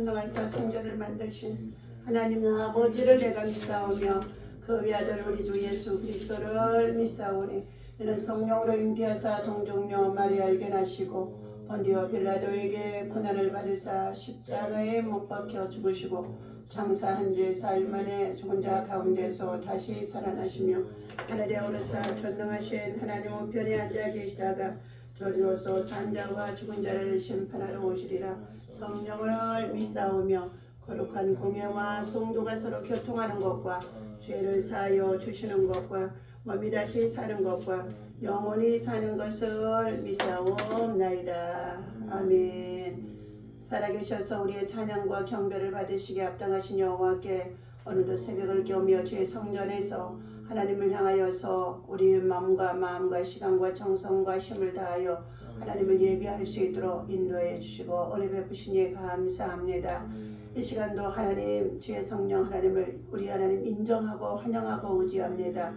천당에서 창조를 만드신 하나님 아버지를 내가 믿사오며 그 외아들 우리 주 예수 그리스도를 믿사오니 이는 성령으로 잉태하사 동정녀 마리아에게 나시고 본디오 빌라도에게 고난을 받으사 십자가에 못 박혀 죽으시고 장사한 지 사흘 만에 죽은 자 가운데서 다시 살아나시며 하늘에 오르사 전능하신 하나님 우편에 앉아 계시다가 저리로서 산 자와 죽은 자를 심판하러 오시리라. 성령을 믿사오며 거룩한 공예와 성도가 서로 교통하는 것과 죄를 사하여 주시는 것과 몸이 다시 사는 것과 영원히 사는 것을 믿사옵나이다. 아멘. 살아계셔서 우리의 찬양과 경배를 받으시기에 합당하신 여호와께 오늘도 새벽을 깨우며 주의 성전에서 하나님을 향하여서 우리의 마음과 시간과 정성과 힘을 다하여 하나님을 예배할 수 있도록 인도해 주시고 은혜 베푸시니 감사합니다. 이 시간도 하나님 주의 성령 하나님을 우리 하나님 인정하고 환영하고 의지합니다.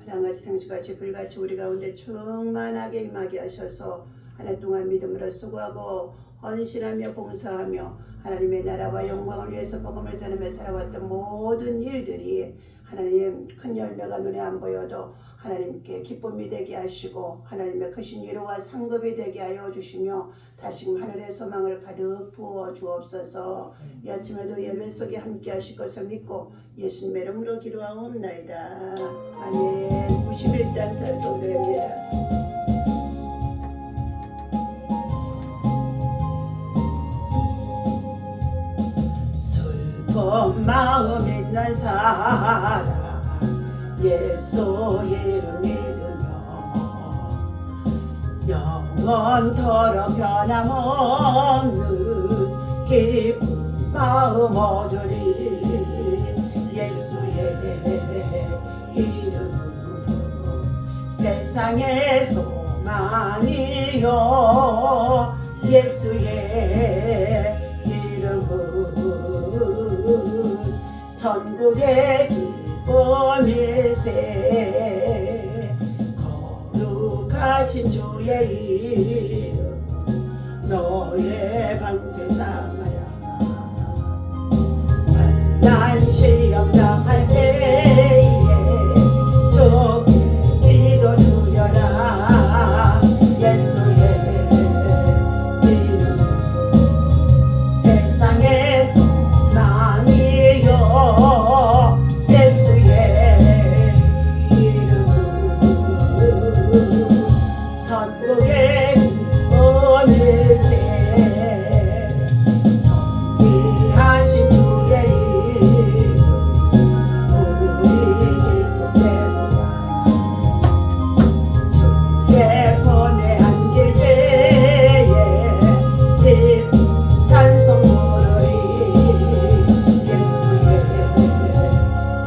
바람같이 생수같이 불같이 우리 가운데 충만하게 임하게 하셔서 한 해 동안 믿음으로 수고하고 헌신하며 봉사하며 하나님의 나라와 영광을 위해서 복음을 전하며 살아왔던 모든 일들이 하나님 큰 열매가 눈에 안 보여도 하나님께 기쁨이 되게 하시고 하나님의 크신 위로와 상급이 되게 하여 주시며 다시금 하늘의 소망을 가득 부어 주옵소서. 이 아침에도 예배 속에 함께 하실 것을 믿고 예수님의 이름으로 기도하옵나이다. 아멘. 91장 찬송드립니다. 슬픈 마음 있는 사람 예수 이름 믿으며 영원토록 변함없는 기쁜 마음 얻으리. 예수의 이름은 세상의 소망이요 예수의 이름은 천국의 기쁨일세. 거룩하신 주의 이름 너의 방패 삼아라. 환난 시험 당할 때에 주께 기도 드려라. 예수의 이름 세상의 소망이요 예수의 이름은 천국의 기쁨일세. 정의하신 주의 이름 우리 기쁨 되도다. 주의 번에 안길 때에 기쁨 찬송 부르리. 예수의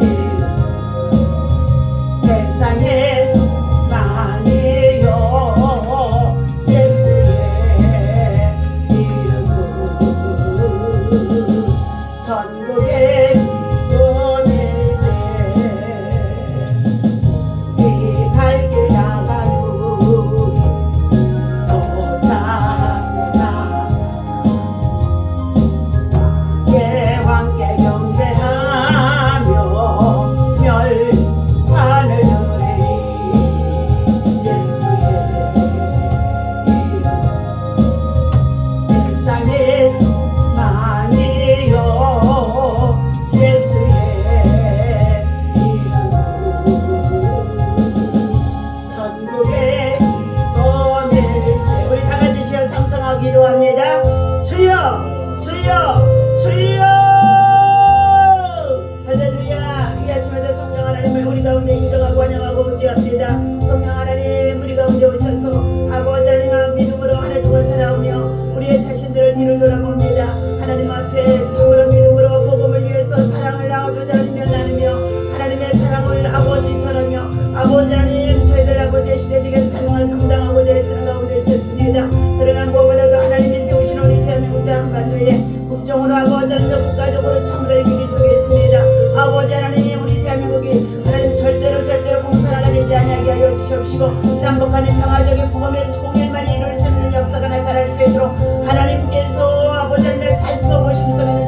이름 세상의 소망이요 예수의 이름은 천국의 기쁨일세. 이 갈 길 나가누니 또다합니다. 왕의 왕께 경배하며 멸관을 누리리. 예수의 이름 세상의 소망이요 예수의 이름은 천국의 기쁨일세. 우리 다같이 주여 삼성하고 기도합니다. 주여 주여 주여 할렐루야. 이 아침에도 성령 하나님을 우리 가운데 인정하고 환영하고 의지합니다. 성령 하나님 우리 가운데 오셔서 아버지 하나님 믿음으로 한 해 동안 살아오며 우리의 자신들을 뒤를 돌아봅니다. 하나님 앞에 참으로 믿음으로 복음을 위해서 사랑을 나누며 하나님의 사랑을 아버지 전하며 아버지 하나님 저희들 아버지의 시대적인 사명을 감당하고자 애쓰는 가운데 있었습니다. 그러나 무엇보다도 하나님이 세우신 우리 대한민국 한반도에 국정으로 아버지 하나님 국가적으로 참으로 이기기 속에 있습니다. 아버지 하나님 우리 대한민국이 하나님 절대로 공산하지 아니하게 하여 주시옵시고 남북한의 평화적인 복음의 통일만 이룰 수 있는 역사가 나타날 수 있도록 하나님께서 아버지 하나님 살펴보심 속에 있는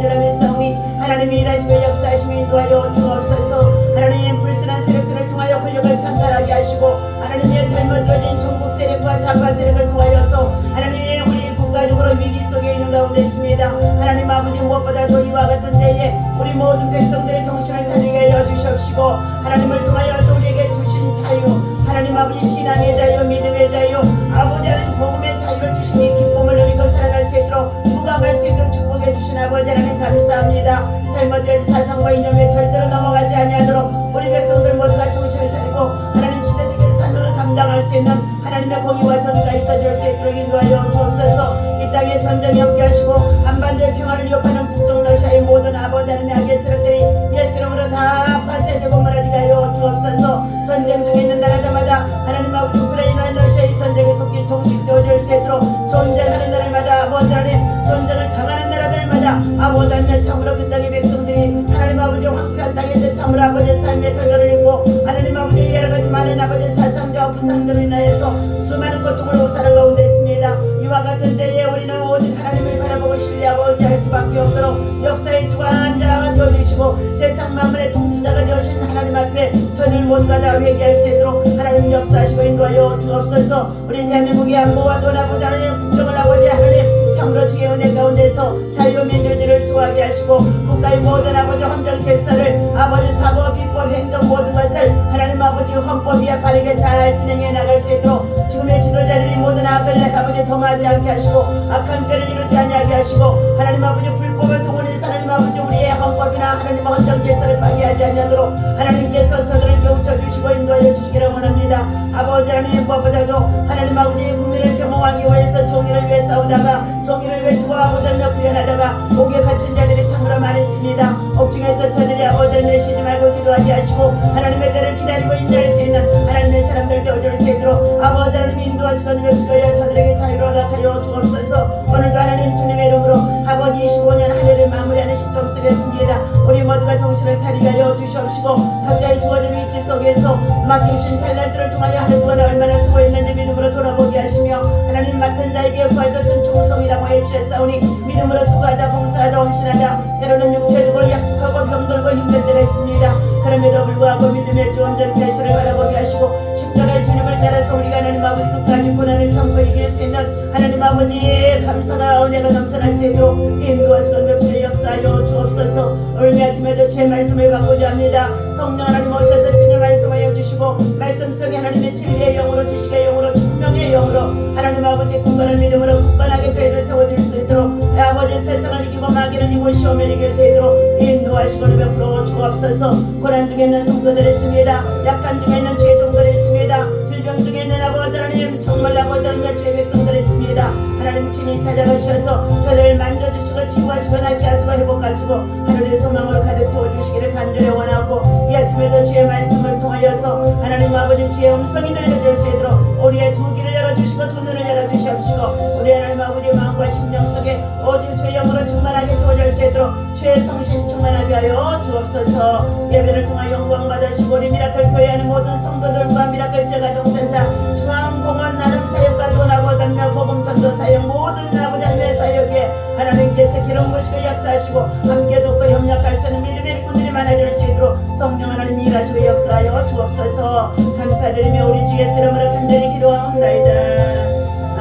하나님이 일하시고 역사하시며 인도하여 주옵소서. 하나님 불순한 세력들을 통하여 권력을 창탈하게 하시고 하나님의 잘못되어진 종국 세력과 좌파 세력을 통하여서 하나님의 우리 국가적으로 위기 속에 있는 가운데 있습니다. 하나님 아버지 무엇보다도 이와 같은 때에 우리 모든 백성들의 정신을 차리게 하여 주시옵시고 하나님을 통하여서 우리에게 주신 자유 하나님 아버지 신앙의 자유 믿음의 자유 아버지 하나님 복음의 자유를 주시니 기쁨을 누리고 살아갈 수 있도록 부감할 수 있도록 축복해 주신 아버지 하나님 감사합니다. 잘못된 사상과 이념에 절대로 넘어가지 아니하도록 우리 백성들 모두가 정신을 차리고 하나님 시대적인 사명을 감당할 수 있는 하나님의 공의와 정의가 있어질 수 있도록 인도하여 주옵소서. 이 땅에 전쟁이 없게 하시고 한반도의 평화를 위협하는 북쪽 러시아의 모든 아버지 하나님의 악의 세력들이 예수 이름으로 다 파쇄되고 무너지게 하여 주옵소서. 전쟁 중에 있는 나라들마다 하나님 아버지 우크라이나 러시아의 전쟁에 속히 종식되어질 수 있도록 전쟁하는 나라마다 아버지 하나님 전쟁을 당하는 나라들마다 아버지 하나님 참으로 그 땅의 백성들이 하나님 아버지 황폐한 땅에서 참으로 아버지 삶의 도전을 입고 하나님 아버지 여러가지 많은 아버지 사상자와 부상들로 인하여서 수많은 고통을 오사는 가운데 있습니다. 이와 같은 때에 우리는 오직 하나님을 바라보고 신뢰하고 의지할 수밖에 없도록 역사의 주관자가 되어주시고 세상 만물의 통치자가 되어신 하나님 앞에 저들 모두가 다 회개할 수 있도록 하나님 역사하시고 인도하여 주옵소서. 우리 대한민국의 안보와 돈아보다 하나님 국정을 아버지 하나님 참으로 주의 은혜 가운데서 자유 민주주의를 수호하게 하시고 국가의 모든 아버지 헌정 질서를 아버지 사법 비법 행정 모든 것을 하나님 아버지 헌법 위에 바르게 잘 진행해 나갈 수 있도록 지금의 지도자들이 모든 악을 아버지 도모하지 않게 하시고 악한 때를 이루지 아니하게 하시고 하나님 아버지 불법을 동원해서 하나님 아버지 우리의 헌법이나 하나님 헌정 질서를 파괴하지 않도록 하나님께서 저들을 깨우쳐 주시고 인도하여 주시기를 원합니다. 아버지 하나님 무엇보다도 하나님 아버지 국민을 겸허하기 위해서 정의를 위해 싸우다가 정의를 외치고 아버지를 구현하다가 옥에 갇힌 자들이 참으로 많이 있습니다. 옥중에서 저들이 아버지를 내쉬지 말고 기도하게 하시고 하나님의 때를 기다리고 인자할 수 있는 하나님의 사람들 되어줄 수 있도록 아버지 하나님 인도하시고 능력시켜야 저들에게 자유로 허락하여 주옵소서. 오늘도 하나님 주님의 이름으로 아버지 25년 한 해를 마무리하는 시점 속에 있습니다. 우리 모두가 정신을 차리게 하여 주시옵시고 각자의 주어진 위치 속에서 맡겨주신 탤런트를 통하여 하루 동안 얼마나 수고했는지 믿음으로 돌아보게 하시며 하나님 맡은 자에게 구할 것은 충성이라고 해주셨사오니 믿음으로 수고하다 봉사하다 헌신하다 때로는 육체적으로 약하고 병들고 힘든 때가 있습니다. 그럼에도 불구하고 믿음의 주 온전히 되시를 바라보게 하시고 십자가의 주님을 따라서 우리가 하나님 아버지 끝까지 고난을 참고 이길 수 있는 하나님 아버지의 감사가 은혜가 넘쳐날 수 있도록 인도하시고 맵시에 역사하여 주옵소서. 오늘 아침에도 주의 말씀을 받고자 합니다. 성령 하나님 오셔서 진의 말씀하여 주시고 말씀 속에 하나님의 진리의 영으로 지식의 영으로 총명의 영으로 하나님 아버지 굳건한 믿음으로 굳건하게 저희를 세워줄 수 있도록 아버지 세상을 이기고 마귀는 이기고 시험을 이길 수 있도록 인도하시고 베풀어 주옵소서. 고난 중에 있는 성도들이 있습니다. 약한 중에 있는 주의 종들이 있습니다. 질병 중에 있는 아버지 하나님 정말 아버지 하나님 주의 백성들이 있습니다. 하나님 친히 찾아가주셔서 저를 만져주시고 치유하시고 낫게 하시고 회복하시고 하늘의 소망으로 가득 채워주시기를 간절히 원하고 이 아침에도 주의 말씀을 통하여서 하나님 아버지 주의 음성이 들려질 수 있도록 우리의 두 귀를 열어주시고 두 눈을 열어주시옵시고 우리 하나님 아버지의 마음과 심령 속에 오직 주의 영으로 충만하게 채워질 수 있도록 주의 성신이 충만하게 하여 주옵소서. 예배를 통하여 영광 받으시고 우리 미라클 교회하는 모든 성도들과 미라클 재가동센터 중앙공원 나눔 사역과 돈하고 단며 복음 전도 사역 모든 아버지 하나님의 사역에 하나님께서 기름 부으시고 역사하시고 함께 돕고 협력할 수 있는 믿음의 일꾼들이 많아질 수 있도록 성령 하나님 일하시고 역사하여 주옵소서. 감사드리며 우리 주 예수 이름으로 간절히 기도하옵나이다.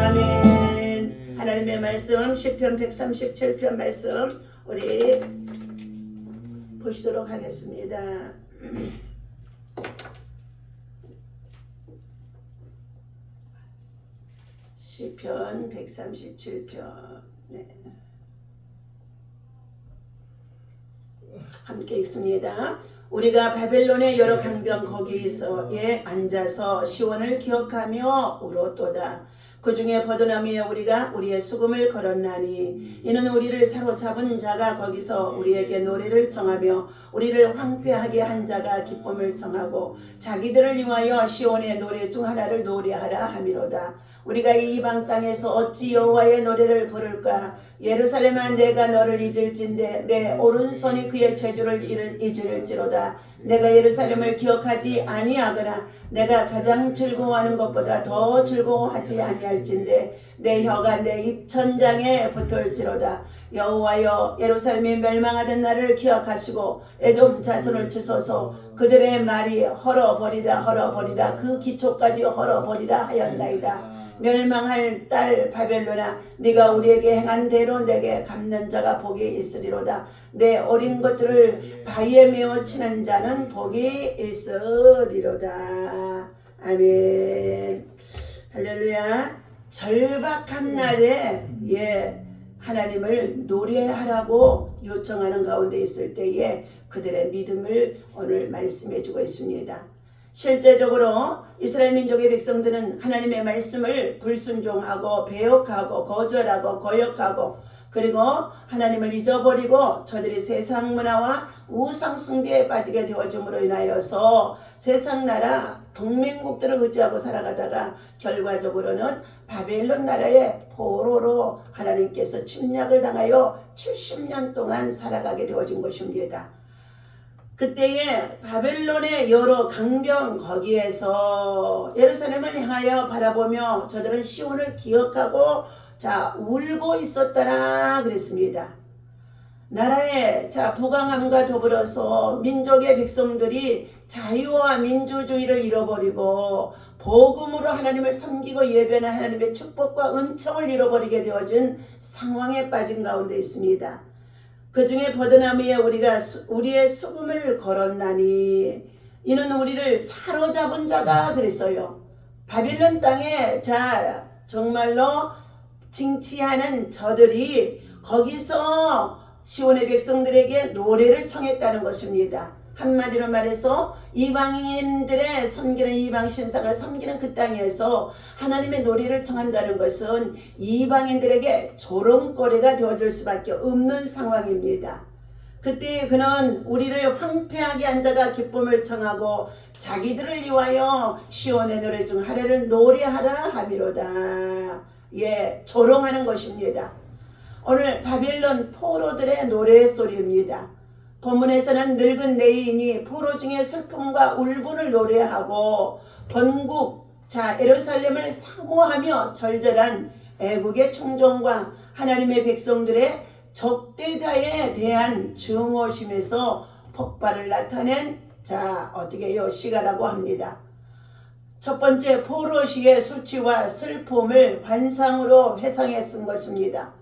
아멘. 하나님의 말씀 시편 137편 말씀 우리 보시도록 하겠습니다. 시편 137편 네. 함께 읽습니다. 우리가 바벨론의 여러 강변 거기에서에 앉아서 시온을 기억하며 울었도다. 그 중에 버드나무 위에 우리가 우리의 수금을 걸었나니 이는 우리를 사로잡은 자가 거기서 우리에게 노래를 정하며 우리를 황폐하게 한 자가 기쁨을 정하고 자기들을 위하여 시온의 노래 중 하나를 노래하라 함이로다. 우리가 이 이방 땅에서 어찌 여호와의 노래를 부를까? 예루살렘아 내가 너를 잊을진대 내 오른손이 그의 제주를 잊을지로다. 내가 예루살렘을 기억하지 아니하거나 내가 가장 즐거워하는 것보다 더 즐거워하지 아니할진대 내 혀가 내 입천장에 붙을지로다. 여호와여 예루살렘이 멸망하던 날을 기억하시고 에돔 자손을 치소서. 그들의 말이 헐어버리라 그 기초까지 헐어버리라 하였나이다. 멸망할 딸 바벨론아, 네가 우리에게 행한 대로 내게 갚는 자가 복이 있으리로다. 내 어린 것들을 바위에 메어 치는 자는 복이 있으리로다. 아멘. 할렐루야. 절박한 날에 하나님을 노래하라고 요청하는 가운데 있을 때에 그들의 믿음을 오늘 말씀해 주고 있습니다. 실제적으로 이스라엘 민족의 백성들은 하나님의 말씀을 불순종하고 배역하고 거절하고 거역하고 그리고 하나님을 잊어버리고 저들이 세상 문화와 우상 숭배에 빠지게 되어짐으로 인하여서 세상 나라 동맹국들을 의지하고 살아가다가 결과적으로는 바벨론 나라의 포로로 하나님께서 침략을 당하여 70년 동안 살아가게 되어진 것입니다. 그때에 바벨론의 여러 강병 거기에서 예루살렘을 향하여 바라보며 저들은 시온을 기억하고 울고 있었더라 그랬습니다. 나라의 부강함과 더불어서 민족의 백성들이 자유와 민주주의를 잃어버리고 복음으로 하나님을 섬기고 예배하는 하나님의 축복과 은총을 잃어버리게 되어진 상황에 빠진 가운데 있습니다. 그 중에 버드나무에 우리가 우리의 수금을 걸었나니 이는 우리를 사로잡은 자가 그랬어요. 바빌론 땅에 정말로 징치하는 저들이 거기서 시온의 백성들에게 노래를 청했다는 것입니다. 한마디로 말해서 이방인들의 섬기는 이방 신상을 섬기는 그 땅에서 하나님의 노래를 청한다는 것은 이방인들에게 조롱거리가 되어줄 수밖에 없는 상황입니다. 그때 그는 우리를 황폐하게 한 자가 기쁨을 청하고 자기들을 위하여 시온의 노래 중 하나를 노래하라 하미로다. 조롱하는 것입니다. 오늘 바빌론 포로들의 노래소리입니다. 본문에서는 늙은 레위인이 포로 중에 슬픔과 울분을 노래하고 번국 예루살렘을 사모하며 절절한 애국의 충정과 하나님의 백성들의 적대자에 대한 증오심에서 폭발을 나타낸 시가라고 합니다. 첫 번째 포로시의 수치와 슬픔을 환상으로 회상해 쓴 것입니다.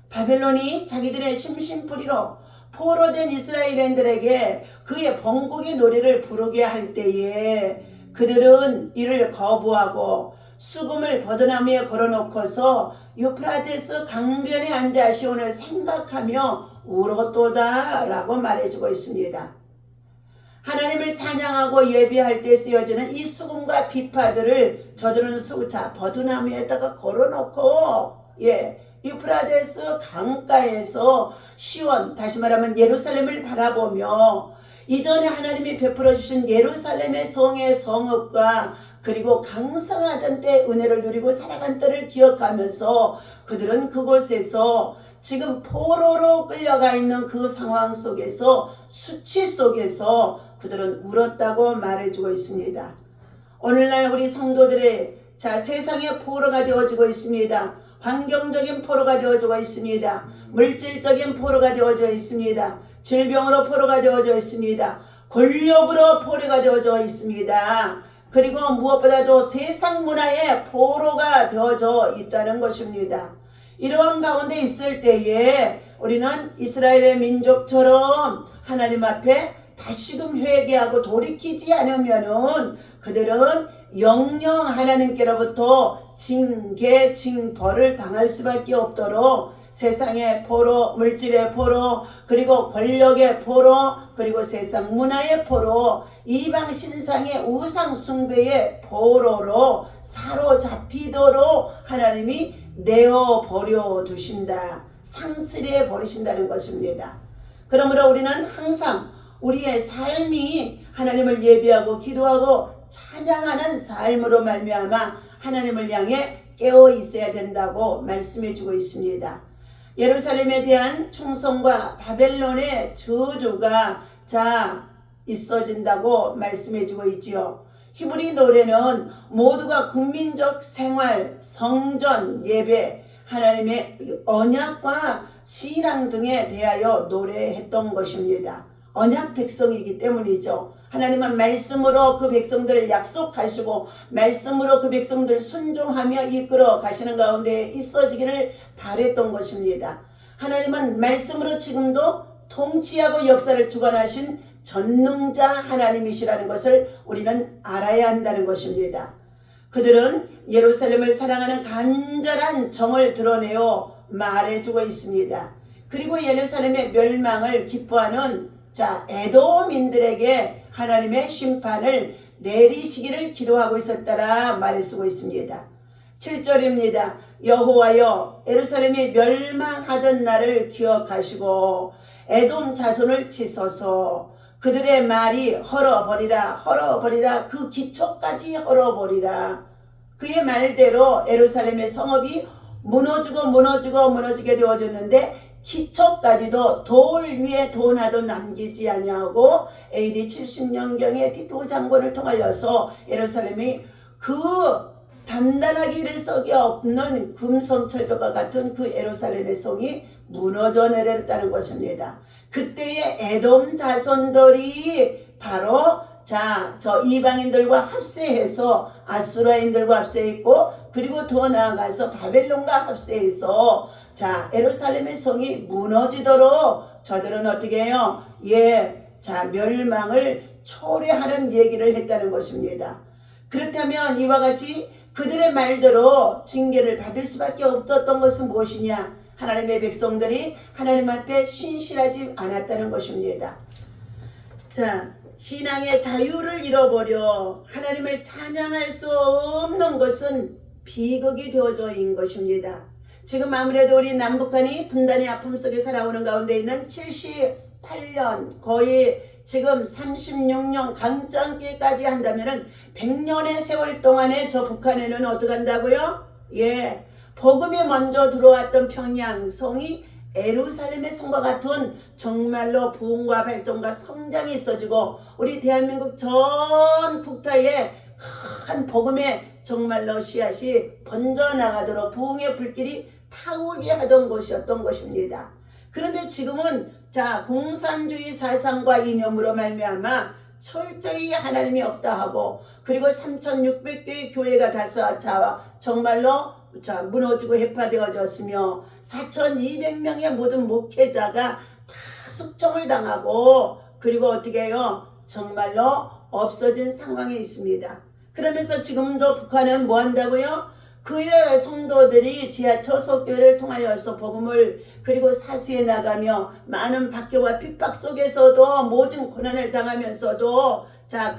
바벨론이 자기들의 심심풀이로 포로된 이스라엘인들에게 그의 번국의 노래를 부르게 할 때에 그들은 이를 거부하고 수금을 버드나무에 걸어놓고서 유프라테스 강변에 앉아 시온을 생각하며 울었도다 라고 말해주고 있습니다. 하나님을 찬양하고 예배할 때 쓰여지는 이 수금과 비파들을 저들은 버드나무에다가 걸어놓고 유프라데스 강가에서 시온, 다시 말하면 예루살렘을 바라보며 이전에 하나님이 베풀어 주신 예루살렘의 성의 성읍과 그리고 강성하던 때 은혜를 누리고 살아간 때를 기억하면서 그들은 그곳에서 지금 포로로 끌려가 있는 그 상황 속에서 수치 속에서 그들은 울었다고 말해주고 있습니다. 오늘날 우리 성도들의 세상의 포로가 되어지고 있습니다. 환경적인 포로가 되어지고 있습니다. 물질적인 포로가 되어져 있습니다. 질병으로 포로가 되어져 있습니다. 권력으로 포로가 되어져 있습니다. 그리고 무엇보다도 세상 문화의 포로가 되어져 있다는 것입니다. 이러한 가운데 있을 때에 우리는 이스라엘의 민족처럼 하나님 앞에 다시금 회개하고 돌이키지 않으면은 그들은 영영 하나님께로부터 징계, 징벌을 당할 수밖에 없도록 세상의 포로, 물질의 포로, 그리고 권력의 포로, 그리고 세상 문화의 포로, 이방 신상의 우상 숭배의 포로로 사로잡히도록 하나님이 내어버려 두신다. 상실해 버리신다는 것입니다. 그러므로 우리는 항상 우리의 삶이 하나님을 예배하고 기도하고 찬양하는 삶으로 말미암아 하나님을 향해 깨어 있어야 된다고 말씀해 주고 있습니다. 예루살렘에 대한 충성과 바벨론의 저주가 있어진다고 말씀해 주고 있지요. 히브리 노래는 모두가 국민적 생활, 성전, 예배, 하나님의 언약과 신앙 등에 대하여 노래했던 것입니다. 언약 백성이기 때문이죠. 하나님은 말씀으로 그 백성들을 약속하시고 말씀으로 그 백성들을 순종하며 이끌어 가시는 가운데 있어지기를 바랬던 것입니다. 하나님은 말씀으로 지금도 통치하고 역사를 주관하신 전능자 하나님이시라는 것을 우리는 알아야 한다는 것입니다. 그들은 예루살렘을 사랑하는 간절한 정을 드러내어 말해주고 있습니다. 그리고 예루살렘의 멸망을 기뻐하는 에돔인들에게 하나님의 심판을 내리시기를 기도하고 있었다라 말을 쓰고 있습니다. 7절입니다. 여호와여 예루살렘이 멸망하던 날을 기억하시고 에돔 자손을 치소서. 그들의 말이 헐어버리라 그 기초까지 헐어버리라. 그의 말대로 예루살렘의 성읍이 무너지게 되어졌는데 기초까지도 돌 위에 돈하도 남기지 아니하고 AD 70년경에 디도 장군을 통하여서 예루살렘이 그 단단하게 이를 썩이 없는 금성철벽과 같은 그 예루살렘의 성이 무너져 내렸다는 것입니다. 그때의 에돔 자손들이 바로 저 이방인들과 합세해서 아수라인들과 합세했고 그리고 더 나아가서 바벨론과 합세해서 예루살렘의 성이 무너지도록 저들은 어떻게 해요? 멸망을 초래하는 얘기를 했다는 것입니다. 그렇다면 이와 같이 그들의 말대로 징계를 받을 수밖에 없었던 것은 무엇이냐? 하나님의 백성들이 하나님 앞에 신실하지 않았다는 것입니다. 신앙의 자유를 잃어버려 하나님을 찬양할 수 없는 것은 비극이 되어져 있는 것입니다. 지금 아무래도 우리 남북한이 분단의 아픔 속에 살아오는 가운데 있는 78년 거의 지금 36년 강장기까지 한다면은 100년의 세월 동안에 저 북한에는 어떻게 한다고요? 복음이 먼저 들어왔던 평양성이 예루살렘의 성과 같은 정말로 부흥과 발전과 성장이 있어지고 우리 대한민국 전 국토에 큰 복음의 정말로 씨앗이 번져나가도록 부흥의 불길이 타오게 하던 곳이었던 것입니다. 그런데 지금은 공산주의 사상과 이념으로 말미암아 철저히 하나님이 없다 하고 그리고 3,600개의 교회가 다서 정말로 무너지고 해파되어졌으며 4,200명의 모든 목회자가 다 숙청을 당하고 그리고 어떻게 해요? 정말로 없어진 상황에 있습니다. 그러면서 지금도 북한은 뭐 한다고요? 그의 성도들이 지하철 속교회를 통하여서 복음을 그리고 사수해 나가며 많은 박해와 핍박 속에서도 모든 고난을 당하면서도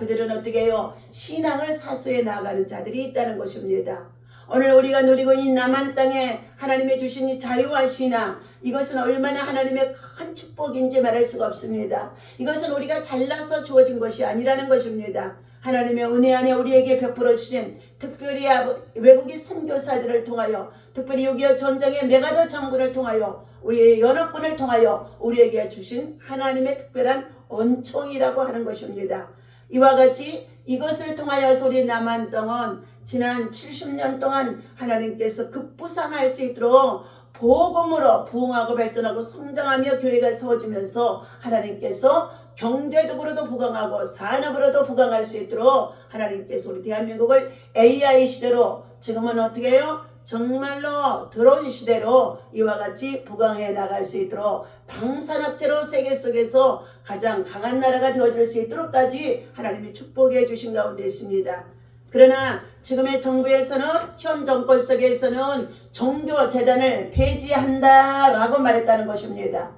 그들은 어떻게 해요? 신앙을 사수해 나가는 자들이 있다는 것입니다. 오늘 우리가 누리고 있는 남한 땅에 하나님의 주신 이 자유와 신앙 이것은 얼마나 하나님의 큰 축복인지 말할 수가 없습니다. 이것은 우리가 잘나서 주어진 것이 아니라는 것입니다. 하나님의 은혜 안에 우리에게 베풀어 주신 특별히 외국인 선교사들을 통하여 특별히 6.25 전쟁의 메가더 장군을 통하여 우리의 연합군을 통하여 우리에게 주신 하나님의 특별한 은총이라고 하는 것입니다. 이와 같이 이것을 통하여서 우리 남한 땅은 지난 70년 동안 하나님께서 급부상할 수 있도록 복음으로 부흥하고 발전하고 성장하며 교회가 세워지면서 하나님께서 경제적으로도 부강하고 산업으로도 부강할 수 있도록 하나님께서 우리 대한민국을 AI 시대로 지금은 어떻게 해요? 정말로 드론 시대로 이와 같이 부강해 나갈 수 있도록 방산업체로 세계 속에서 가장 강한 나라가 되어줄 수 있도록까지 하나님이 축복해 주신 가운데 있습니다. 그러나 지금의 정부에서는 현 정권 속에서는 종교재단을 폐지한다라고 말했다는 것입니다.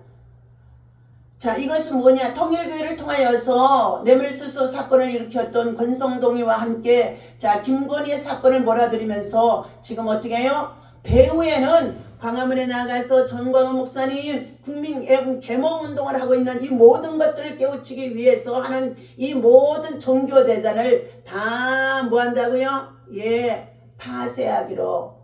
이것은 뭐냐? 통일교회를 통하여서 뇌물수수 사건을 일으켰던 권성동이와 함께 김건희의 사건을 몰아들이면서 지금 어떻게 해요? 배후에는 광화문에 나가서 전광훈 목사님 국민 계몽운동을 하고 있는 이 모든 것들을 깨우치기 위해서 하는 이 모든 종교대단을 다 뭐한다고요? 파쇄하기로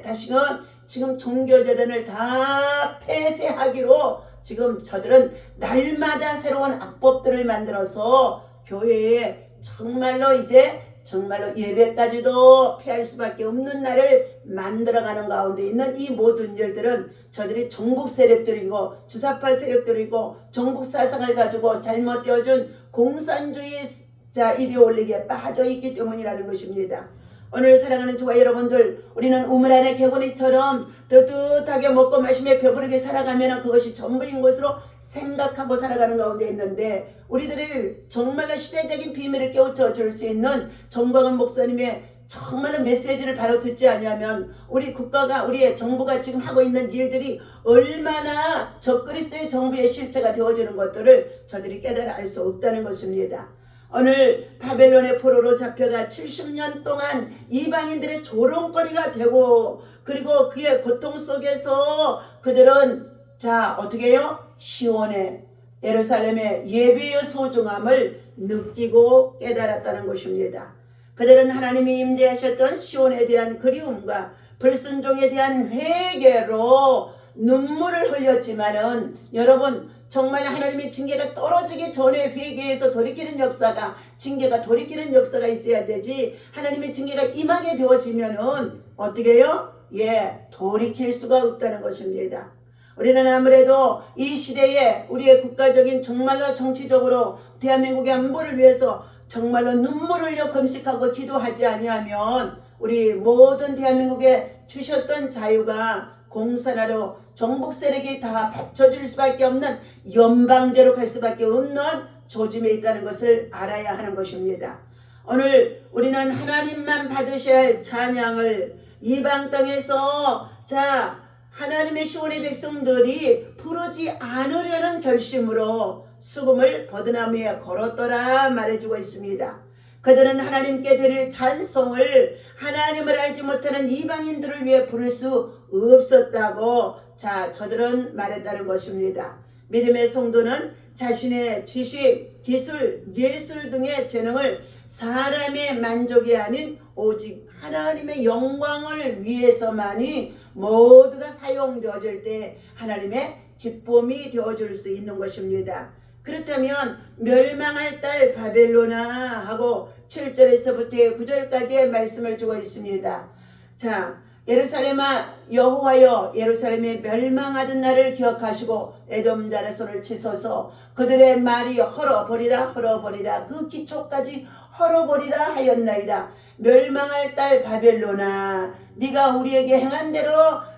다시금 지금 종교재단을 다 폐쇄하기로 지금 저들은 날마다 새로운 악법들을 만들어서 교회에 정말로 이제 정말로 예배까지도 피할 수밖에 없는 날을 만들어가는 가운데 있는 이 모든 일들은 저들이 정복 세력들이고 주사파 세력들이고 정복 사상을 가지고 잘못되어준 공산주의 이데올로기에 빠져있기 때문이라는 것입니다. 오늘 사랑하는 저와 여러분들, 우리는 우물 안의 개구리처럼 뜨뜻하게 먹고 마시며 배부르게 살아가면 그것이 전부인 것으로 생각하고 살아가는 가운데 있는데, 우리들을 정말로 시대적인 비밀을 깨우쳐 줄 수 있는 정광훈 목사님의 정말로 메시지를 바로 듣지 않으면 우리 국가가, 우리의 정부가 지금 하고 있는 일들이 얼마나 적그리스도의 정부의 실체가 되어지는 것들을 저들이 깨달아 알 수 없다는 것입니다. 오늘 바벨론의 포로로 잡혀가 70년 동안 이방인들의 조롱거리가 되고, 그리고 그의 고통 속에서 그들은 어떻게 해요? 시온의 예루살렘의 예배의 소중함을 느끼고 깨달았다는 것입니다. 그들은 하나님이 임재하셨던 시온에 대한 그리움과 불순종에 대한 회개로 눈물을 흘렸지만은, 여러분, 정말 하나님의 징계가 떨어지기 전에 회개해서 돌이키는 역사가, 징계가 돌이키는 역사가 있어야 되지, 하나님의 징계가 임하게 되어지면은 어떻게 해요? 돌이킬 수가 없다는 것입니다. 우리는 아무래도 이 시대에 우리의 국가적인 정말로 정치적으로 대한민국의 안보를 위해서 정말로 눈물을 흘려 금식하고 기도하지 아니하면 우리 모든 대한민국에 주셨던 자유가 공산화로 정복 세력이 다 받쳐줄 수밖에 없는 연방제로 갈 수밖에 없는 조짐에 있다는 것을 알아야 하는 것입니다. 오늘 우리는 하나님만 받으셔야 할 찬양을 이방 땅에서 하나님의 시온의 백성들이 부르지 않으려는 결심으로 수금을 버드나무에 걸었더라 말해주고 있습니다. 그들은 하나님께 드릴 찬송을 하나님을 알지 못하는 이방인들을 위해 부를 수 없었다고 저들은 말했다는 것입니다. 믿음의 성도는 자신의 지식, 기술, 예술 등의 재능을 사람의 만족이 아닌 오직 하나님의 영광을 위해서만이 모두가 사용되어질 때 하나님의 기쁨이 되어줄 수 있는 것입니다. 그렇다면 멸망할 딸 바벨로나 하고 7절에서부터 9절까지의 말씀을 주고 있습니다. 예루살렘아 여호와여, 예루살렘이 멸망하던 날을 기억하시고 에돔 자의 손을 치소서. 그들의 말이 헐어버리라 그 기초까지 헐어버리라 하였나이다. 멸망할 딸 바벨로나, 네가 우리에게 행한 대로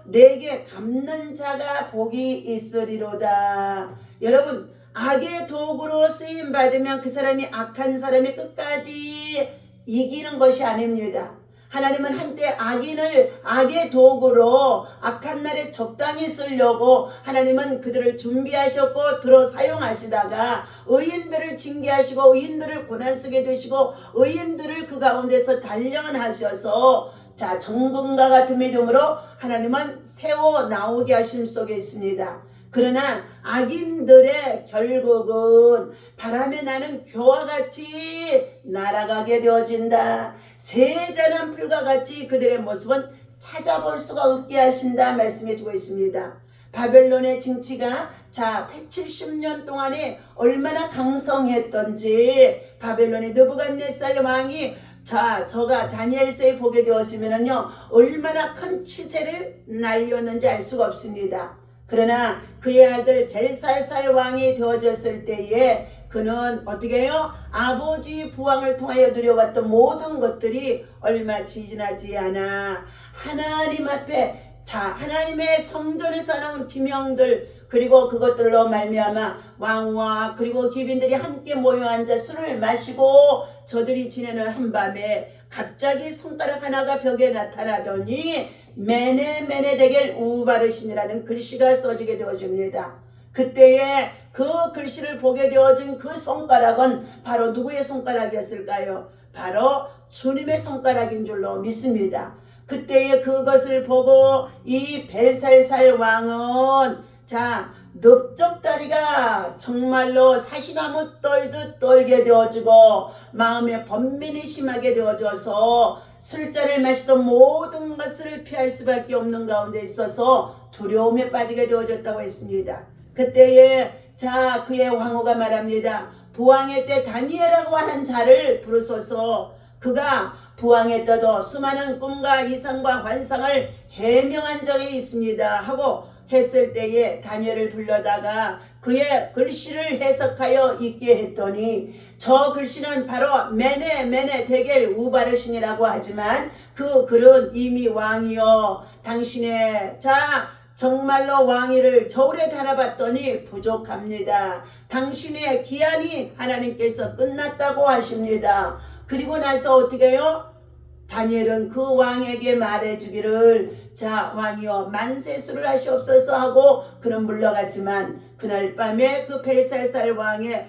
내게 갚는 자가 복이 있으리로다. 여러분, 악의 도구로 쓰임 받으면 그 사람이 악한 사람이 끝까지 이기는 것이 아닙니다. 하나님은 한때 악인을 악의 도구로 악한 날에 적당히 쓰려고 하나님은 그들을 준비하셨고 들어 사용하시다가 의인들을 징계하시고 의인들을 고난 속에 두시고 의인들을 그 가운데서 단련하셔서 정금과 같은 믿음으로 하나님은 세워 나오게 하심 속에 있습니다. 그러나 악인들의 결국은 바람에 나는 겨와 같이 날아가게 되어진다. 세잔한 풀과 같이 그들의 모습은 찾아볼 수가 없게 하신다 말씀해 주고 있습니다. 바벨론의 징치가 170년 동안에 얼마나 강성했던지 바벨론의 느부갓네살 왕이 저가 다니엘서에 보게 되었으면요 얼마나 큰 치세를 날렸는지 알 수가 없습니다. 그러나 그의 아들 벨사살 왕이 되어졌을 때에 그는 어떻게 해요? 아버지 부왕을 통하여 누려왔던 모든 것들이 얼마 지지나지 않아 하나님 앞에 하나님의 성전에서 나온 기명들, 그리고 그것들로 말미암아 왕과 그리고 귀빈들이 함께 모여 앉아 술을 마시고 저들이 지내는 한밤에 갑자기 손가락 하나가 벽에 나타나더니 메네 데겔 우바르신이라는 글씨가 써지게 되어집니다. 그때에 그 글씨를 보게 되어진 그 손가락은 바로 누구의 손가락이었을까요? 바로 주님의 손가락인 줄로 믿습니다. 그때에 그것을 보고 이 벨살살 왕은 넓적다리가 정말로 사시나무 떨듯 떨게 되어지고 마음에 번민이 심하게 되어져서 술자를 마시던 모든 것을 피할 수밖에 없는 가운데 있어서 두려움에 빠지게 되어졌다고 했습니다. 그때에 그의 황후가 말합니다. 부왕의 때 다니엘이라고 하는 자를 부르소서. 그가 부왕에 떠도 수많은 꿈과 이상과 환상을 해명한 적이 있습니다 하고 했을 때에 다니엘을 불러다가 그의 글씨를 해석하여 읽게 했더니 저 글씨는 바로 메네 데겔 우바르신이라고 하지만 그 글은 이미 왕이여 당신의 정말로 왕위를 저울에 달아봤더니 부족합니다. 당신의 기한이 하나님께서 끝났다고 하십니다. 그리고 나서 어떻게 해요? 다니엘은 그 왕에게 말해주기를 왕이여 만세수를 하시옵소서 하고 그는 물러갔지만 그날 밤에 그 벨살살 왕의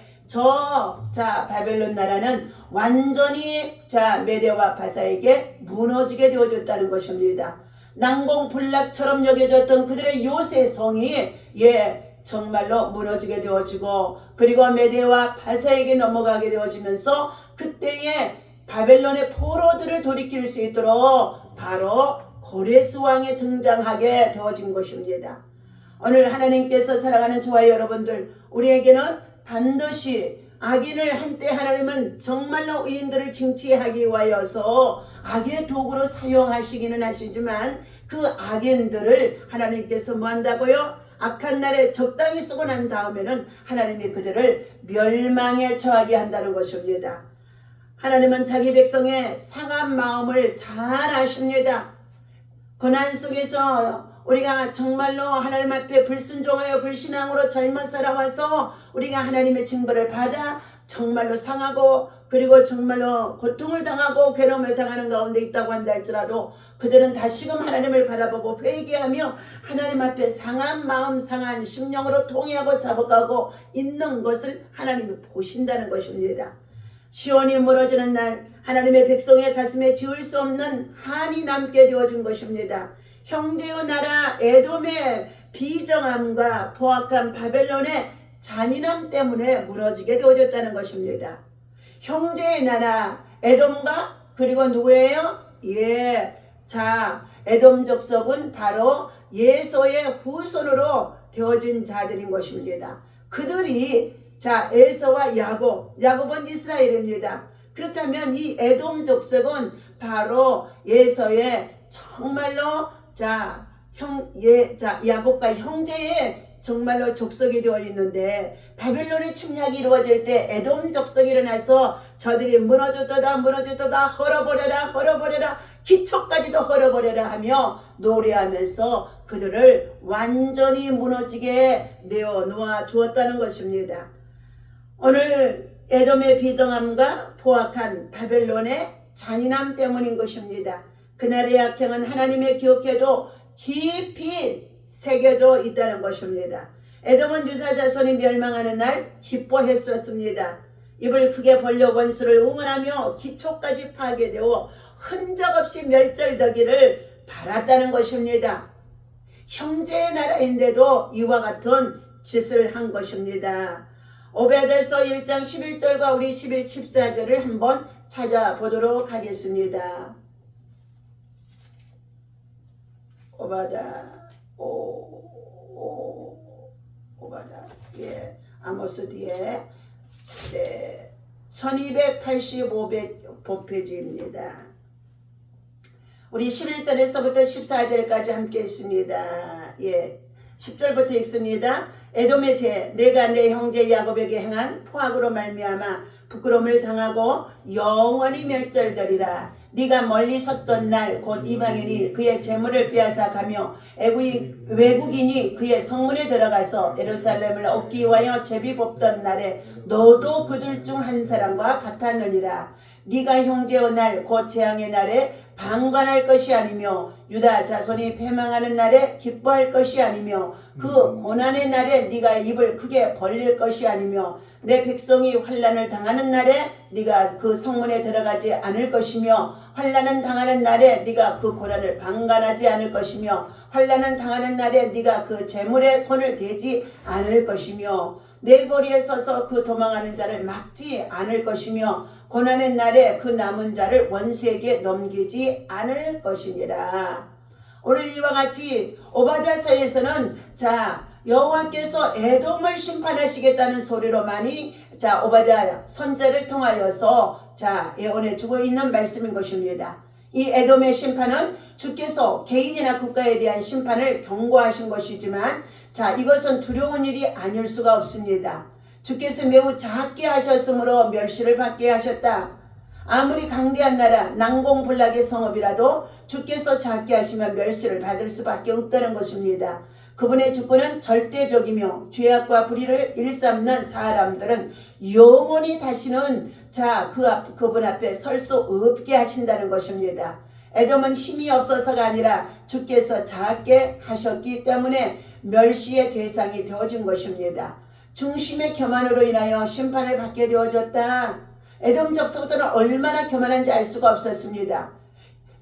바벨론 나라는 완전히 메대와 바사에게 무너지게 되어졌다는 것입니다. 난공불락처럼 여겨졌던 그들의 요새성이 정말로 무너지게 되어지고 그리고 메대와 바사에게 넘어가게 되어지면서 그때에 바벨론의 포로들을 돌이킬 수 있도록 바로 고레스 왕이 등장하게 되어진 것입니다. 오늘 하나님께서 사랑하는 저와 여러분들, 우리에게는 반드시 악인을 한때 하나님은 정말로 의인들을 징치하기 위하여서 악의 도구로 사용하시기는 하시지만 그 악인들을 하나님께서 뭐 한다고요? 악한 날에 적당히 쓰고 난 다음에는 하나님이 그들을 멸망에 처하게 한다는 것입니다. 하나님은 자기 백성의 상한 마음을 잘 아십니다. 고난 속에서 우리가 정말로 하나님 앞에 불순종하여 불신앙으로 잘못 살아와서 우리가 하나님의 징벌을 받아 정말로 상하고 그리고 정말로 고통을 당하고 괴로움을 당하는 가운데 있다고 한다 할지라도 그들은 다시금 하나님을 바라보고 회개하며 하나님 앞에 상한 마음 상한 심령으로 통회하고 잡아가고 있는 것을 하나님이 보신다는 것입니다. 시온이 무너지는 날 하나님의 백성의 가슴에 지울 수 없는 한이 남게 되어준 것입니다. 형제의 나라 에돔의 비정함과 포악한 바벨론의 잔인함 때문에 무너지게 되어졌다는 것입니다. 형제의 나라 에돔과 그리고 누구예요? 에돔 족속은 바로 예소의 후손으로 되어진 자들인 것입니다. 그들이 에서와 야곱은 이스라엘입니다. 그렇다면 이 에돔 족속은 바로 예서의 정말로 야곱과 형제의 정말로 족속이 되어 있는데 바벨론의 침략이 이루어질 때 에돔 족속이 일어나서 저들이 무너졌도다 헐어버려라 기초까지도 헐어버려라 하며 노래하면서 그들을 완전히 무너지게 내어놓아 주었다는 것입니다. 오늘 에돔의 비정함과 포악한 바벨론의 잔인함 때문인 것입니다. 그날의 악행은 하나님의 기억에도 깊이 새겨져 있다는 것입니다. 에돔은 유사 자손이 멸망하는 날 기뻐했었습니다. 입을 크게 벌려 원수를 응원하며 기초까지 파괴되어 흔적 없이 멸절되기를 바랐다는 것입니다. 형제의 나라인데도 이와 같은 짓을 한 것입니다. 오베드서 1장 11절과 우리 11, 14절을 한번 찾아보도록 하겠습니다. 오바다 아모스 뒤에 1285페이지입니다. 우리 11절에서부터 14절까지 함께 있습니다. 10절부터 읽습니다. 에돔의 죄, 내가 내 형제 야곱에게 행한 포악으로 말미암아 부끄러움을 당하고 영원히 멸절되리라. 네가 멀리 섰던 날 곧 이방인이 그의 재물을 빼앗아 가며 외국인이 그의 성문에 들어가서 예루살렘을 얻기 위하여 제비 뽑던 날에 너도 그들 중 한 사람과 같았느니라. 네가 형제의 날 곧 재앙의 날에 방관할 것이 아니며 유다 자손이 패망하는 날에 기뻐할 것이 아니며 그 고난의 날에 네가 입을 크게 벌릴 것이 아니며 내 백성이 환난을 당하는 날에 네가 그 성문에 들어가지 않을 것이며 환난은 당하는 날에 네가 그 고난을 방관하지 않을 것이며 환난은 당하는 날에 네가 그 재물에 손을 대지 않을 것이며 내 거리에 서서 그 도망하는 자를 막지 않을 것이며 고난의 날에 그 남은 자를 원수에게 넘기지 않을 것이니라. 오늘 이와 같이 오바댜서에서는 여호와께서 에돔을 심판하시겠다는 소리로만이 자, 오바댜 선지자를 통하여서 자, 예언해 주고 있는 말씀인 것입니다. 이 에돔의 심판은 주께서 개인이나 국가에 대한 심판을 경고하신 것이지만 자, 이것은 두려운 일이 아닐 수가 없습니다. 주께서 매우 작게 하셨으므로 멸시를 받게 하셨다. 아무리 강대한 나라 난공불락의 성읍이라도 주께서 작게 하시면 멸시를 받을 수밖에 없다는 것입니다. 그분의 주권은 절대적이며 죄악과 불의를 일삼는 사람들은 영원히 다시는 자, 그분 앞에 설 수 없게 하신다는 것입니다. 에돔은 힘이 없어서가 아니라 주께서 작게 하셨기 때문에 멸시의 대상이 되어진 것입니다. 중심의 교만으로 인하여 심판을 받게 되어졌다. 에돔 족속들은 얼마나 교만한지 알 수가 없었습니다.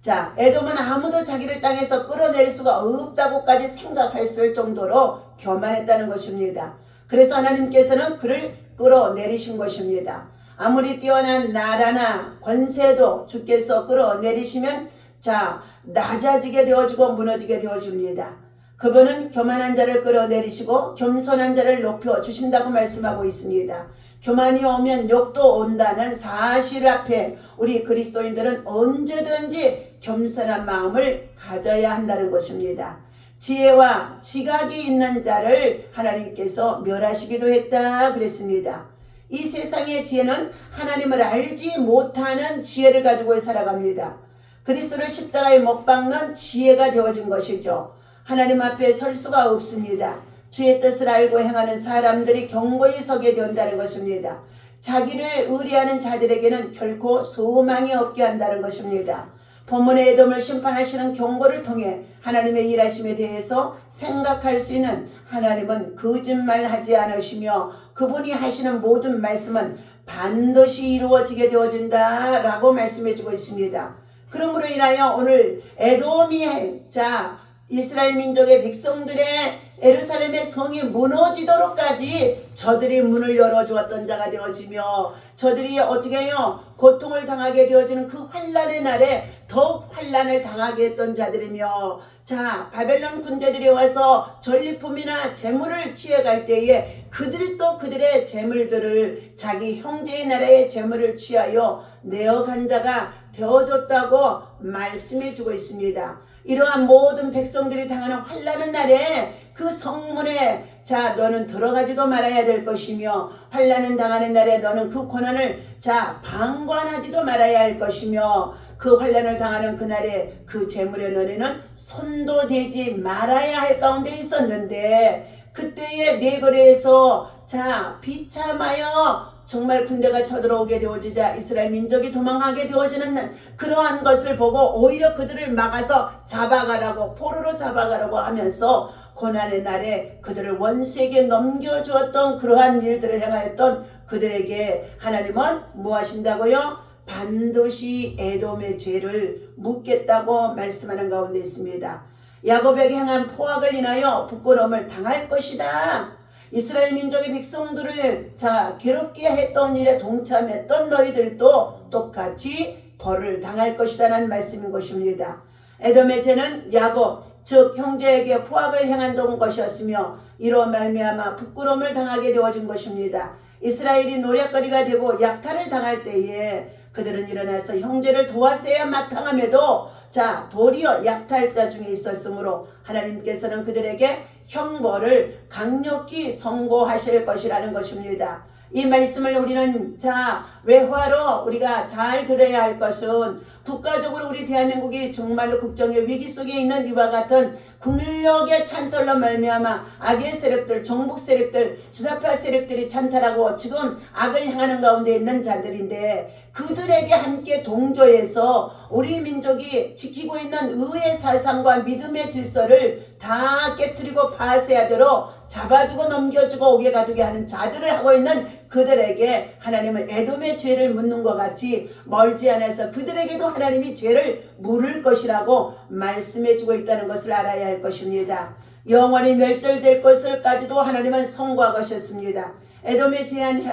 자, 에돔은 아무도 자기를 땅에서 끌어낼 수가 없다고까지 생각했을 정도로 교만했다는 것입니다. 그래서 하나님께서는 그를 끌어내리신 것입니다. 아무리 뛰어난 나라나 권세도 주께서 끌어내리시면 자, 낮아지게 되어주고 무너지게 되어줍니다. 그분은 교만한 자를 끌어내리시고 겸손한 자를 높여주신다고 말씀하고 있습니다. 교만이 오면 욕도 온다는 사실 앞에 우리 그리스도인들은 언제든지 겸손한 마음을 가져야 한다는 것입니다. 지혜와 지각이 있는 자를 하나님께서 멸하시기도 했다 그랬습니다. 이 세상의 지혜는 하나님을 알지 못하는 지혜를 가지고 살아갑니다. 그리스도를 십자가에 못 박는 지혜가 되어진 것이죠. 하나님 앞에 설 수가 없습니다. 주의 뜻을 알고 행하는 사람들이 경고히 서게 된다는 것입니다. 자기를 의뢰하는 자들에게는 결코 소망이 없게 한다는 것입니다. 본문의 에돔을 심판하시는 경고를 통해 하나님의 일하심에 대해서 생각할 수 있는 하나님은 거짓말하지 않으시며 그분이 하시는 모든 말씀은 반드시 이루어지게 되어진다 라고 말씀해 주고 있습니다. 그러므로 인하여 오늘 에돔이 자 이스라엘 민족의 백성들의 예루살렘의 성이 무너지도록까지 저들이 문을 열어주었던 자가 되어지며 저들이 어떻게 해요? 고통을 당하게 되어지는 그 환난의 날에 더욱 환난을 당하게 했던 자들이며 자 바벨론 군대들이 와서 전리품이나 재물을 취해갈 때에 그들도 그들의 재물들을 자기 형제의 나라의 재물을 취하여 내어간 자가 되어졌다고 말씀해 주고 있습니다. 이러한 모든 백성들이 당하는 환난의 날에 그 성문에 자 너는 들어가지도 말아야 될 것이며 환난을 당하는 날에 너는 그 고난을 자 방관하지도 말아야 할 것이며 그 환난을 당하는 그날에 그 재물의 너네는 손도 대지 말아야 할 가운데 있었는데 그때의 내거리에서 자 비참하여 정말 군대가 쳐들어오게 되어지자 이스라엘 민족이 도망하게 되어지는 그러한 것을 보고 오히려 그들을 막아서 잡아가라고 포로로 잡아가라고 하면서 고난의 날에 그들을 원수에게 넘겨주었던 그러한 일들을 행하였던 그들에게 하나님은 뭐 하신다고요? 반드시 에돔의 죄를 묻겠다고 말씀하는 가운데 있습니다. 야곱에게 행한 포악을 인하여 부끄러움을 당할 것이다. 이스라엘 민족의 백성들을 자 괴롭게 했던 일에 동참했던 너희들도 똑같이 벌을 당할 것이다라는 말씀인 것입니다. 에돔의 죄는 야곱 즉 형제에게 포악을 행한 것이었으며 이로 말미암아 부끄러움을 당하게 되어진 것입니다. 이스라엘이 노략거리가 되고 약탈을 당할 때에 그들은 일어나서 형제를 도왔어야 마땅함에도 자 도리어 약탈자 중에 있었으므로 하나님께서는 그들에게 형벌을 강력히 선고하실 것이라는 것입니다. 이 말씀을 우리는 자 외화로 우리가 잘 들어야 할 것은 국가적으로 우리 대한민국이 정말로 국정의 위기 속에 있는 이와 같은 국력의 찬떨로 말미암아 악의 세력들, 정복 세력들, 주사파 세력들이 찬탈하고 지금 악을 향하는 가운데 있는 자들인데 그들에게 함께 동조해서 우리 민족이 지키고 있는 의의 사상과 믿음의 질서를 다 깨트리고 파쇄하도록 잡아주고 넘겨주고 오게 가두게 하는 자들을 하고 있는 그들에게 하나님은 에돔의 죄를 묻는 것 같이 멀지 않아서 그들에게도 하나님이 죄를 물을 것이라고 말씀해주고 있다는 것을 알아야 할 것입니다. 영원히 멸절될 것을까지도 하나님은 선고하셨습니다. 에돔에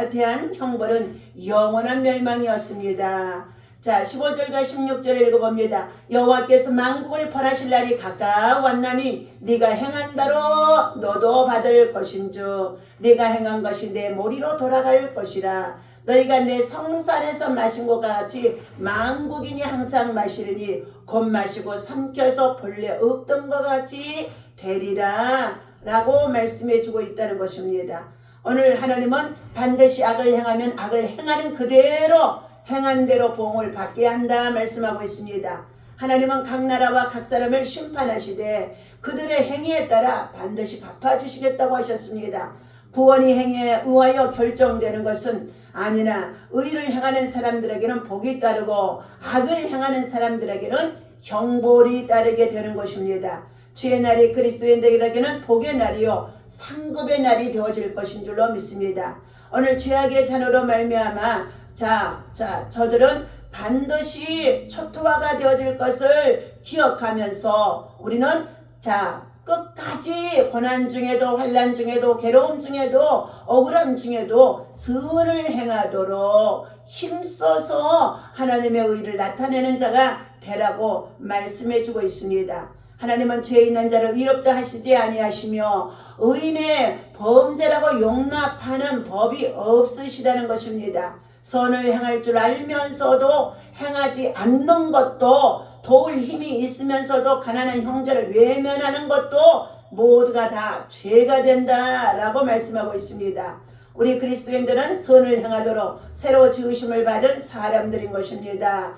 대한 형벌은 영원한 멸망이었습니다. 자 15절과 16절을 읽어봅니다. 여호와께서 만국을 벌하실 날이 가까웠나니 네가 행한 대로 너도 받을 것인즉 네가 행한 것이 내 머리로 돌아갈 것이라. 너희가 내 성산에서 마신 것과 같이 만국인이 항상 마시리니 곧 마시고 삼켜서 본래 없던 것 같이 되리라 라고 말씀해 주고 있다는 것입니다. 오늘 하나님은 반드시 악을 행하면 악을 행하는 그대로 행한 대로 보응을 받게 한다 말씀하고 있습니다. 하나님은 각 나라와 각 사람을 심판하시되 그들의 행위에 따라 반드시 갚아주시겠다고 하셨습니다. 구원이 행위에 의하여 결정되는 것은 아니나 의를 행하는 사람들에게는 복이 따르고 악을 행하는 사람들에게는 형벌이 따르게 되는 것입니다. 주의 날이 그리스도인들에게는 복의 날이요 상급의 날이 되어질 것인 줄로 믿습니다. 오늘 죄악의 잔으로 말미암아 저들은 반드시 초토화가 되어질 것을 기억하면서 우리는 끝까지 고난 중에도 환난 중에도 괴로움 중에도 억울함 중에도 선을 행하도록 힘써서 하나님의 의를 나타내는 자가 되라고 말씀해 주고 있습니다. 하나님은 죄 있는 자를 의롭다 하시지 아니하시며 의인의 범죄라고 용납하는 법이 없으시다는 것입니다. 선을 행할 줄 알면서도 행하지 않는 것도 도울 힘이 있으면서도 가난한 형제를 외면하는 것도 모두가 다 죄가 된다라고 말씀하고 있습니다. 우리 그리스도인들은 선을 행하도록 새로 지으심을 받은 사람들인 것입니다.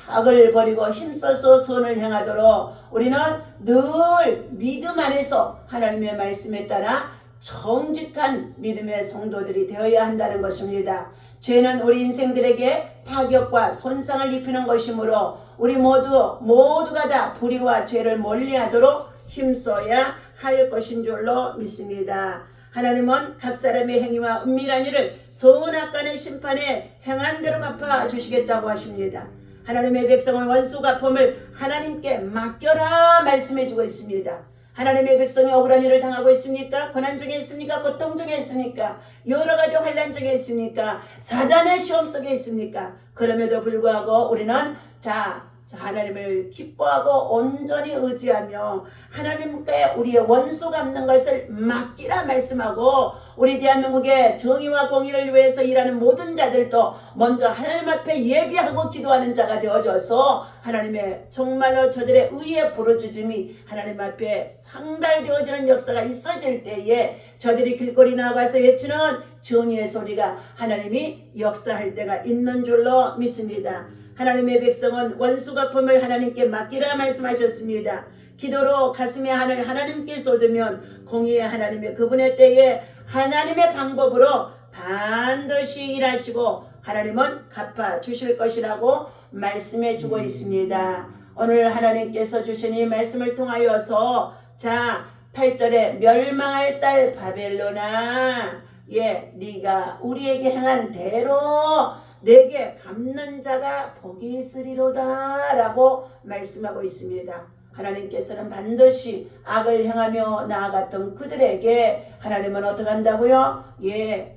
악을 버리고 힘써서 선을 행하도록 우리는 늘 믿음 안에서 하나님의 말씀에 따라 정직한 믿음의 성도들이 되어야 한다는 것입니다. 죄는 우리 인생들에게 타격과 손상을 입히는 것이므로 우리 모두가 다 불의와 죄를 멀리하도록 힘써야 할 것인 줄로 믿습니다. 하나님은 각 사람의 행위와 은밀한 일을 선악간의 심판에 행한 대로 갚아주시겠다고 하십니다. 하나님의 백성은 원수 갚음을 하나님께 맡겨라 말씀해주고 있습니다. 하나님의 백성이 억울한 일을 당하고 있습니까? 고난 중에 있습니까? 고통 중에 있습니까? 여러 가지 환난 중에 있습니까? 사단의 시험 속에 있습니까? 그럼에도 불구하고 우리는 하나님을 기뻐하고 온전히 의지하며 하나님께 우리의 원수 갚는 것을 맡기라 말씀하고 우리 대한민국의 정의와 공의를 위해서 일하는 모든 자들도 먼저 하나님 앞에 예비하고 기도하는 자가 되어줘서 하나님의 정말로 저들의 의의 부르짖음이 하나님 앞에 상달되어지는 역사가 있어질 때에 저들이 길거리 나가서 외치는 정의의 소리가 하나님이 역사할 때가 있는 줄로 믿습니다. 하나님의 백성은 원수 갚음을 하나님께 맡기라 말씀하셨습니다. 기도로 가슴의 한을 하나님께 쏟으면 공의의 하나님의 그분의 때에 하나님의 방법으로 반드시 일하시고 하나님은 갚아주실 것이라고 말씀해 주고 있습니다. 오늘 하나님께서 주신 이 말씀을 통하여서 8절에 멸망할 딸 바벨론아 네가 우리에게 행한 대로 내게 갚는 자가 복이 있으리로다 라고 말씀하고 있습니다. 하나님께서는 반드시 악을 행하며 나아갔던 그들에게 하나님은 어떻게 한다고요?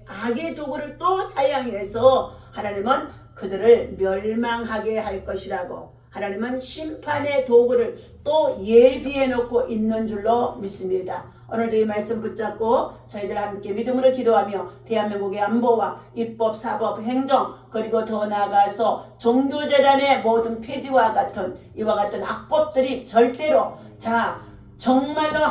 악의 도구를 또 사용해서 하나님은 그들을 멸망하게 할 것이라고 하나님은 심판의 도구를 또 예비해 놓고 있는 줄로 믿습니다. 오늘도 이 말씀 붙잡고 저희들 함께 믿음으로 기도하며 대한민국의 안보와 입법, 사법, 행정 그리고 더 나아가서 종교재단의 모든 폐지와 같은 이와 같은 악법들이 절대로 정말로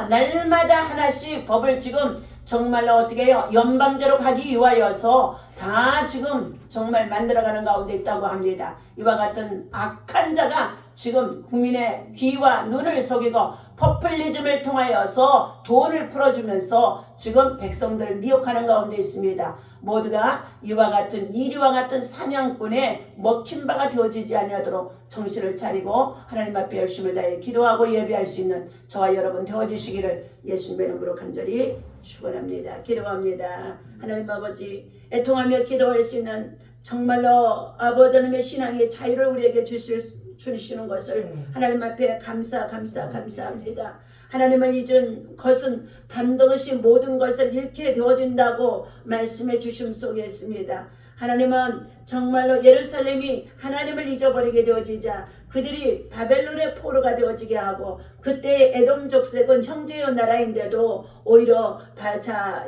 날마다 하나씩 법을 지금 정말로 어떻게 해요? 연방제로 가기 위하여서 다 지금 정말 만들어가는 가운데 있다고 합니다. 이와 같은 악한 자가 지금 국민의 귀와 눈을 속이고 포퓰리즘을 통하여서 돈을 풀어주면서 지금 백성들을 미혹하는 가운데 있습니다. 모두가 이와 같은 사냥꾼의 먹힌 바가 되어지지 아니하도록 정신을 차리고 하나님 앞에 열심을 다해 기도하고 예배할 수 있는 저와 여러분 되어주시기를 예수님의 이름으로 간절히 축원합니다. 기도합니다. 하나님 아버지 애통하며 기도할 수 있는 정말로 아버지 하나님의 신앙의 자유를 우리에게 주시는 것을 하나님 앞에 감사합니다. 하나님을 잊은 것은 반드시 모든 것을 잃게 되어진다고 말씀해 주심 속에 있습니다. 하나님은 정말로 예루살렘이 하나님을 잊어버리게 되어지자 그들이 바벨론의 포로가 되어지게 하고 그때 에돔 족속은 형제의 나라인데도 오히려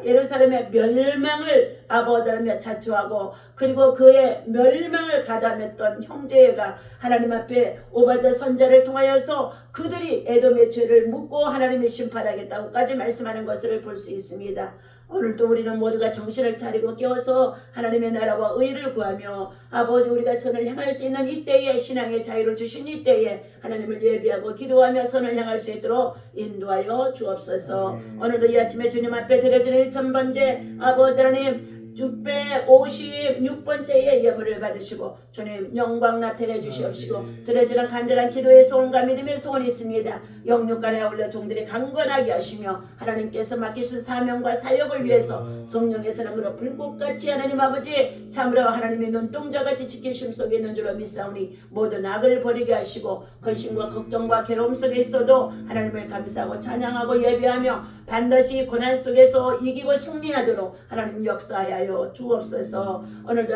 예루살렘의 멸망을 아버지라며 자초하고 그리고 그의 멸망을 가담했던 형제가 하나님 앞에 오바댜 선지자를 통하여서 그들이 에돔의 죄를 묻고 하나님의 심판하겠다고까지 말씀하는 것을 볼 수 있습니다. 오늘도 우리는 모두가 정신을 차리고 깨어서 하나님의 나라와 의를 구하며 아버지 우리가 선을 향할 수 있는 이때에 신앙의 자유를 주신 이때에 하나님을 예비하고 기도하며 선을 향할 수 있도록 인도하여 주옵소서. 오늘도 이 아침에 주님 앞에 드려지는 1000번째 아버지 하나님 656번째의 예물을 받으시고 주님 영광 나타내 주시옵시고 드려지는 간절한 기도의 소원과 믿음의 소원이 있습니다. 영육간에 아울러 종들이 강건하게 하시며 하나님께서 맡기신 사명과 사역을 위해서 성령의 사랑으로 불꽃같이 하나님 아버지 참으로 하나님의 눈동자같이 지키심 속에 있는 줄로 믿사오니 모든 악을 버리게 하시고 근심과 걱정과 괴로움 속에 있어도 하나님을 감사하고 찬양하고 예배하며 반드시 고난 속에서 이기고 승리하도록 하나님 역사하여 주옵소서. 오늘도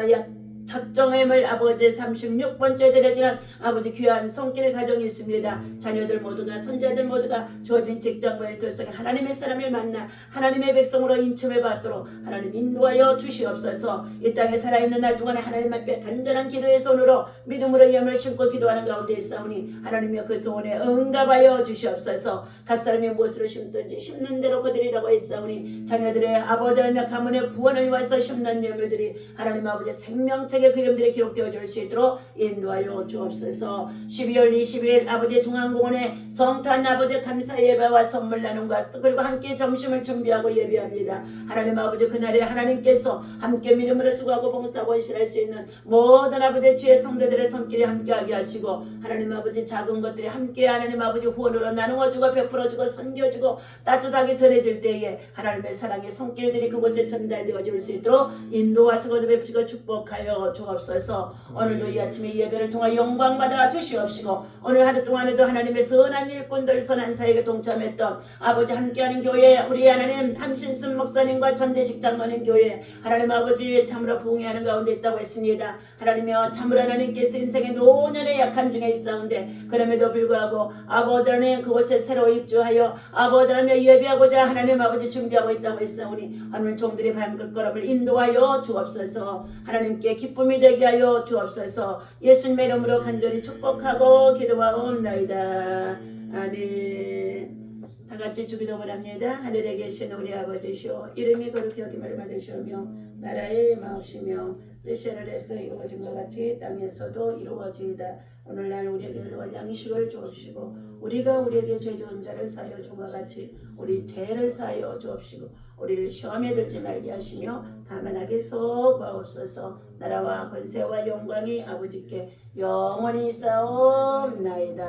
첫 정임을 아버지 36번째 드려지는 아버지 귀한 손길 가정이 있습니다. 자녀들 모두가 손자들 모두가 주어진 직장과 일들 속에 하나님의 사람을 만나 하나님의 백성으로 인침을 받도록 하나님 인도하여 주시옵소서. 이 땅에 살아있는 날 동안에 하나님 앞에 간절한 기도의 손으로 믿음으로 염을 심고 기도하는 가운데 있사오니 하나님의 그 소원에 응답하여 주시옵소서. 각 사람이 무엇으로 심든지 심는 대로 거두리라고 했사오니 자녀들의 아버지라며 가문의 구원을 위해서 심는 예물들이 하나님 아버지 생명책의 그 이름들이 기록되어 줄 수 있도록 인도하여 주옵소서. 12월 20일 아버지 중앙공원에 성탄 아버지 감사 예배와 선물 나눔과 그리고 함께 점심을 준비하고 예배합니다. 하나님 아버지 그날에 하나님께서 함께 믿음으로 수고하고 봉사하고 헌신할 수 있는 모든 아버지 주의 성도들의 손길이 함께하게 하시고 하나님 아버지 작은 것들이 함께 하나님 아버지 후원으로 나누어주고 베풀어주고 섬겨주고 따뜻하게 전해질 때에 하나님의 사랑의 손길들이 그곳에 전달되어 줄 수 있도록 인도하시고 베푸시고 축복하여 주옵소서. 오늘도 이 아침에 예배를 통하여 영광 받아 주시옵시고 오늘 하루 동안에도 하나님의 선한 일꾼들 선한 사역에 동참했던 아버지 함께하는 교회 우리 하나님 함신순 목사님과 전대식 장로님 교회 하나님 아버지 참으로 부흥하는 가운데 있다고 했습니다. 하나님이여 참으로 하나님께서 인생의 노년의 약한 중에 있사온데 그럼에도 불구하고 아버지 하나님 그곳에 새로 입주하여 아버지 하나님 예배하고자 하나님 아버지 준비하고 있다고 했사오니 하늘 종들의 발걸음을 인도하여 주옵소서. 하나님께 기쁨이 되게 하여 주옵소서. 예수님의 이름으로 간절히 축복하고 기도하옵나이다. 아멘. 다같이 주기도를 합니다. 하늘에 계신 우리 아버지시오 이름이 거룩히 여김을 받으시오며 나라의 마옵시며 뜻이 하늘에서 이루어진 것 같이 땅에서도 이루어지이다. 오늘날 우리에게 일용할 양식을 주옵시고 우리가 우리에게 죄 지은 자를 사하여 준 것 같이 우리 죄를 사하여 주옵시고 우리를 시험에 들지 말게 하시며 다만 악에서 구하옵소서. 나라와 권세와 영광이 아버지께 영원히 있사옵나이다.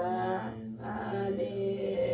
아멘.